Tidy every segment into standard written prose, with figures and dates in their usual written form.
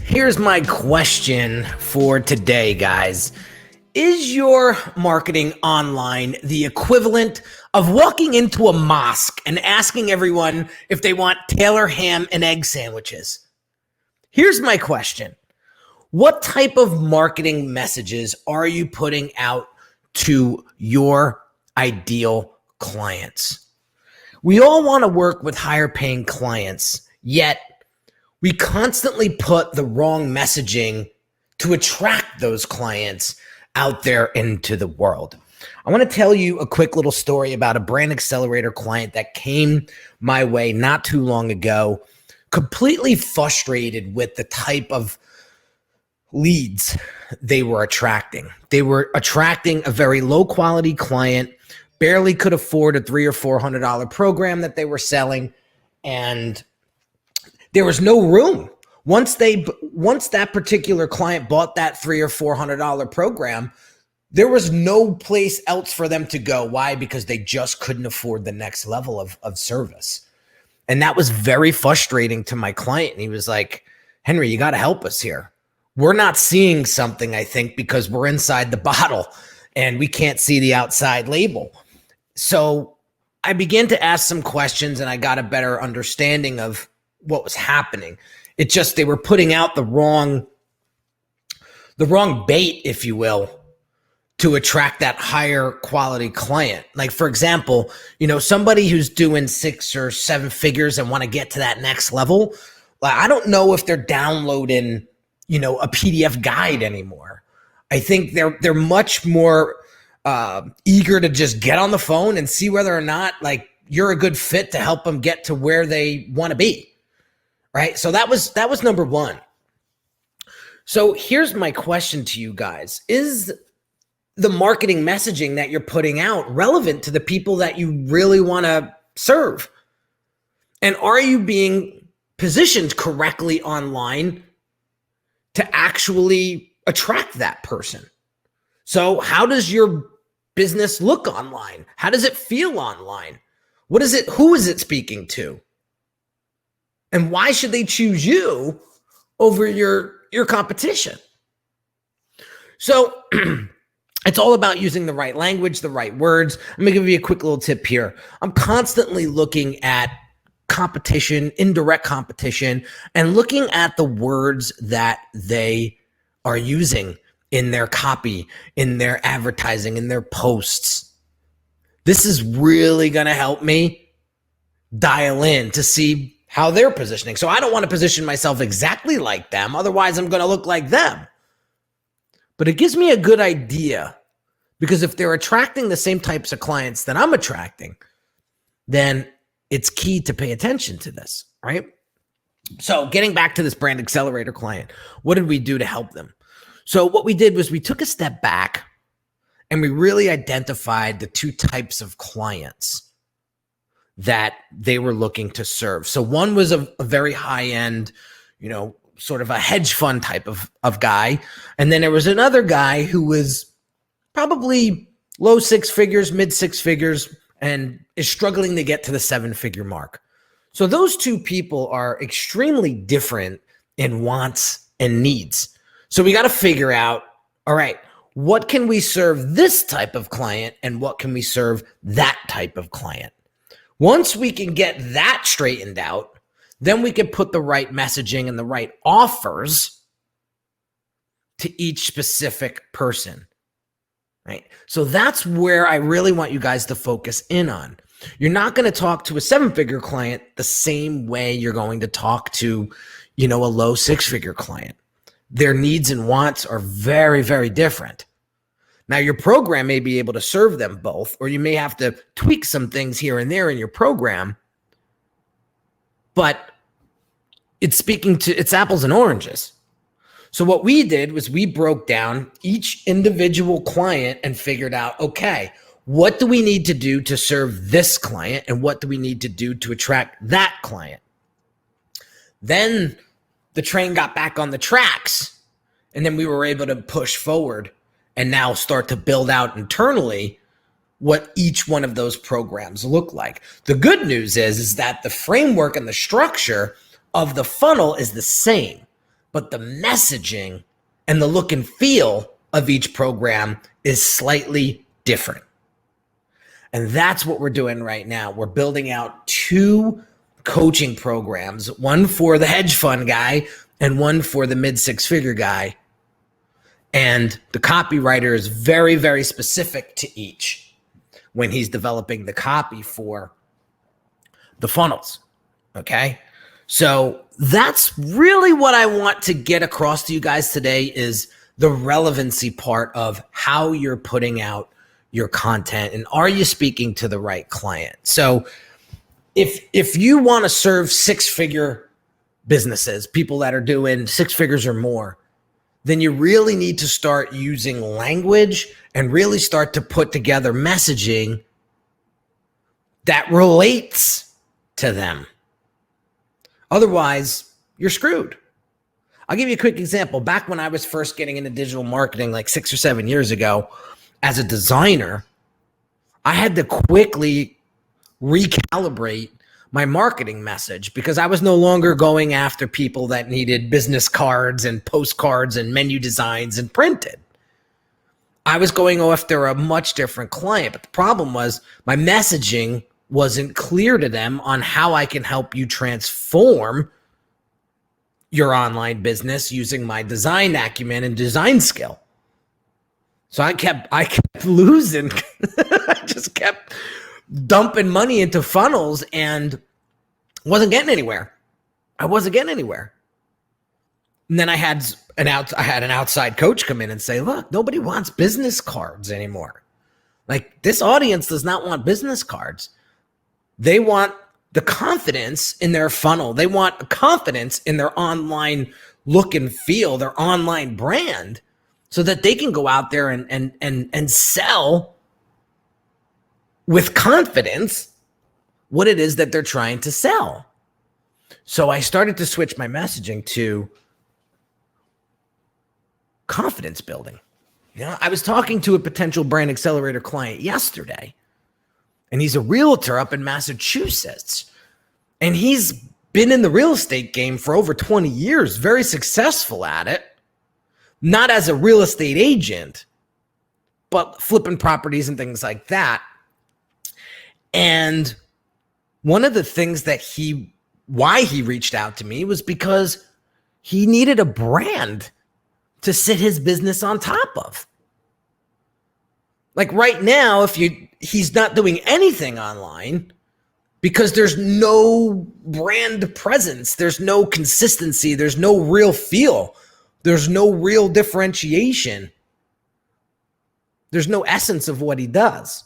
Here's my question for today, guys. Is your marketing online the equivalent of walking into a mosque and asking everyone if they want Taylor ham and egg sandwiches? Here's my question. What type of marketing messages are you putting out to your ideal clients? We all want to work with higher paying clients, yet we constantly put the wrong messaging to attract those clients out there into the world. I want to tell you a quick little story about a brand accelerator client that came my way not too long ago, completely frustrated with the type of leads they were attracting. They were attracting a very low quality client, barely could afford a $300 or $400 program that they were selling, and there was no room. Once that particular client bought that $300 or $400 program, there was no place else for them to go. Why? Because they just couldn't afford the next level of service. And that was very frustrating to my client. And he was like, Henry, you got to help us here. We're not seeing something, I think, because we're inside the bottle and we can't see the outside label. So I began to ask some questions and I got a better understanding of what was happening. It just, they were putting out the wrong bait, if you will, to attract that higher quality client. Like, for example, somebody who's doing 6 or 7 figures and want to get to that next level, like, I don't know if they're downloading, a PDF guide anymore. I think they're much more eager to just get on the phone and see whether or not like you're a good fit to help them get to where they want to be. Right. So that was number one. So here's my question to you guys. Is the marketing messaging that you're putting out relevant to the people that you really want to serve? And are you being positioned correctly online to actually attract that person? So how does your business look online? How does it feel online? What is it? Who is it speaking to? And why should they choose you over your competition? So it's all about using the right language, the right words. I'm going to give you a quick little tip here. I'm constantly looking at competition, indirect competition, and looking at the words that they are using in their copy, in their advertising, in their posts. This is really going to help me dial in to see how they're positioning. So I don't want to position myself exactly like them. Otherwise, I'm going to look like them. But it gives me a good idea, because if they're attracting the same types of clients that I'm attracting, then it's key to pay attention to this, right? So getting back to this brand accelerator client, what did we do to help them? So what we did was we took a step back and we really identified the 2 types of clients that they were looking to serve. So one was a very high-end, sort of a hedge fund type of guy. And then there was another guy who was probably low 6 figures, mid 6 figures, and is struggling to get to the 7-figure mark. So those 2 people are extremely different in wants and needs. So we got to figure out, all right, what can we serve this type of client and what can we serve that type of client? Once we can get that straightened out, then we can put the right messaging and the right offers to each specific person, right? So that's where I really want you guys to focus in on. You're not going to talk to a 7-figure client the same way you're going to talk to, a low 6-figure client. Their needs and wants are very, very different. Now, your program may be able to serve them both, or you may have to tweak some things here and there in your program, but it's apples and oranges. So what we did was we broke down each individual client and figured out, okay, what do we need to do to serve this client and what do we need to do to attract that client? Then the train got back on the tracks, and then we were able to push forward and now start to build out internally what each one of those programs look like. The good news is that the framework and the structure of the funnel is the same. but the messaging and the look and feel of each program is slightly different. And that's what we're doing right now. We're building out 2 coaching programs, one for the hedge fund guy and one for the mid-6-figure guy. And the copywriter is very, very specific to each when he's developing the copy for the funnels. Okay. So that's really what I want to get across to you guys today, is the relevancy part of how you're putting out your content, and are you speaking to the right client? So if you want to serve 6-figure businesses, people that are doing 6 figures or more, then you really need to start using language and really start to put together messaging that relates to them. Otherwise, you're screwed. I'll give you a quick example. Back when I was first getting into digital marketing, like 6 or 7 years ago, as a designer, I had to quickly recalibrate my marketing message because I was no longer going after people that needed business cards and postcards and menu designs and printed. I was going after a much different client, but the problem was my messaging wasn't clear to them on how I can help you transform your online business using my design acumen and design skill. So I kept losing. I just kept dumping money into funnels and wasn't getting anywhere. I wasn't getting anywhere. And then I had an outside coach come in and say, look, nobody wants business cards anymore. Like, this audience does not want business cards. They want the confidence in their funnel. They want confidence in their online look and feel, their online brand, so that they can go out there and sell with confidence what it is that they're trying to sell. So I started to switch my messaging to confidence building. You know, I was talking to a potential brand accelerator client yesterday, and he's a realtor up in Massachusetts, and he's been in the real estate game for over 20 years, very successful at it. Not as a real estate agent, but flipping properties and things like that. And one of the things that why he reached out to me was because he needed a brand to sit his business on top of. Like right now, he's not doing anything online because there's no brand presence, there's no consistency, there's no real feel. There's no real differentiation. There's no essence of what he does.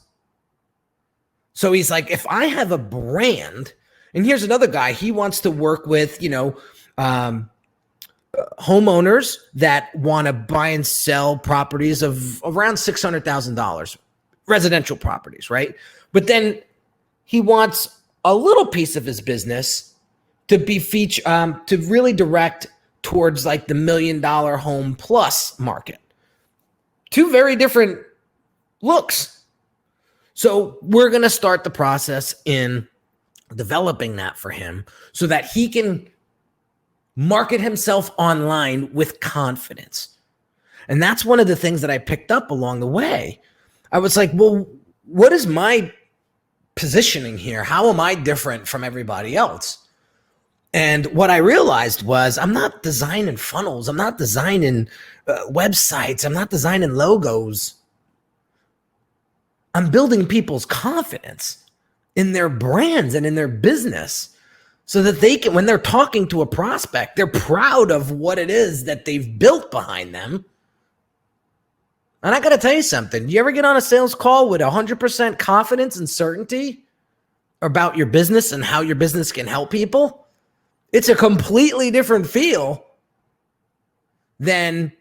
So he's like, if I have a brand, and here's another guy, he wants to work with, homeowners that want to buy and sell properties of around $600,000, residential properties, right? But then he wants a little piece of his business to be to really direct towards like the $1 million home plus market. 2 very different looks. So we're going to start the process in developing that for him so that he can market himself online with confidence. And that's one of the things that I picked up along the way. I was like, well, what is my positioning here? How am I different from everybody else? And what I realized was I'm not designing funnels. I'm not designing websites. I'm not designing logos. I'm building people's confidence in their brands and in their business so that they can, when they're talking to a prospect, they're proud of what it is that they've built behind them. And I got to tell you something. You ever get on a sales call with 100% confidence and certainty about your business and how your business can help people? It's a completely different feel than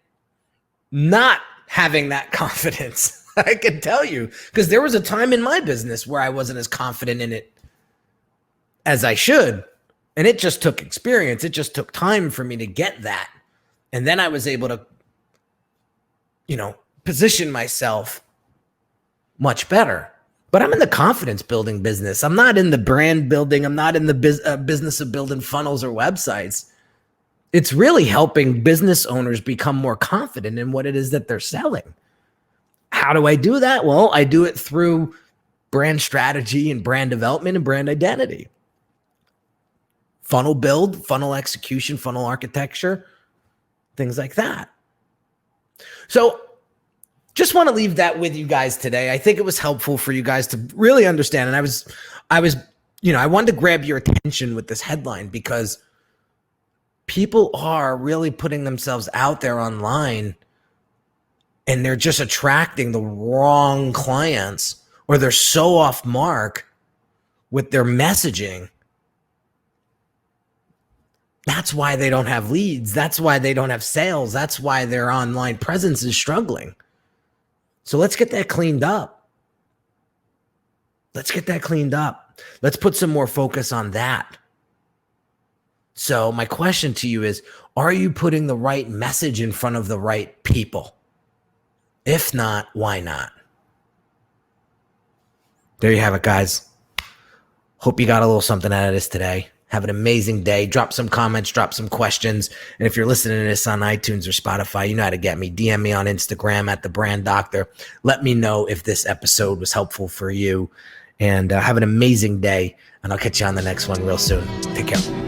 not having that confidence. I can tell you, because there was a time in my business where I wasn't as confident in it as I should. And it just took experience. It just took time for me to get that. And then I was able to, position myself much better. But I'm in the confidence building business. I'm not in the brand building. I'm not in the business of building funnels or websites. It's really helping business owners become more confident in what it is that they're selling. How do I do that? Well, I do it through brand strategy and brand development and brand identity. Funnel build, funnel execution, funnel architecture, things like that. So just want to leave that with you guys today. I think it was helpful for you guys to really understand. And I wanted to grab your attention with this headline because people are really putting themselves out there online and they're just attracting the wrong clients, or they're so off mark with their messaging. That's why they don't have leads. That's why they don't have sales. That's why their online presence is struggling. So let's get that cleaned up. Let's get that cleaned up. Let's put some more focus on that. So my question to you is, are you putting the right message in front of the right people? If not, why not? There you have it, guys. Hope you got a little something out of this today. Have an amazing day. Drop some comments, drop some questions. And if you're listening to this on iTunes or Spotify, you know how to get me. DM me on Instagram at The Brand Doctor. Let me know if this episode was helpful for you. And have an amazing day. And I'll catch you on the next one real soon. Take care.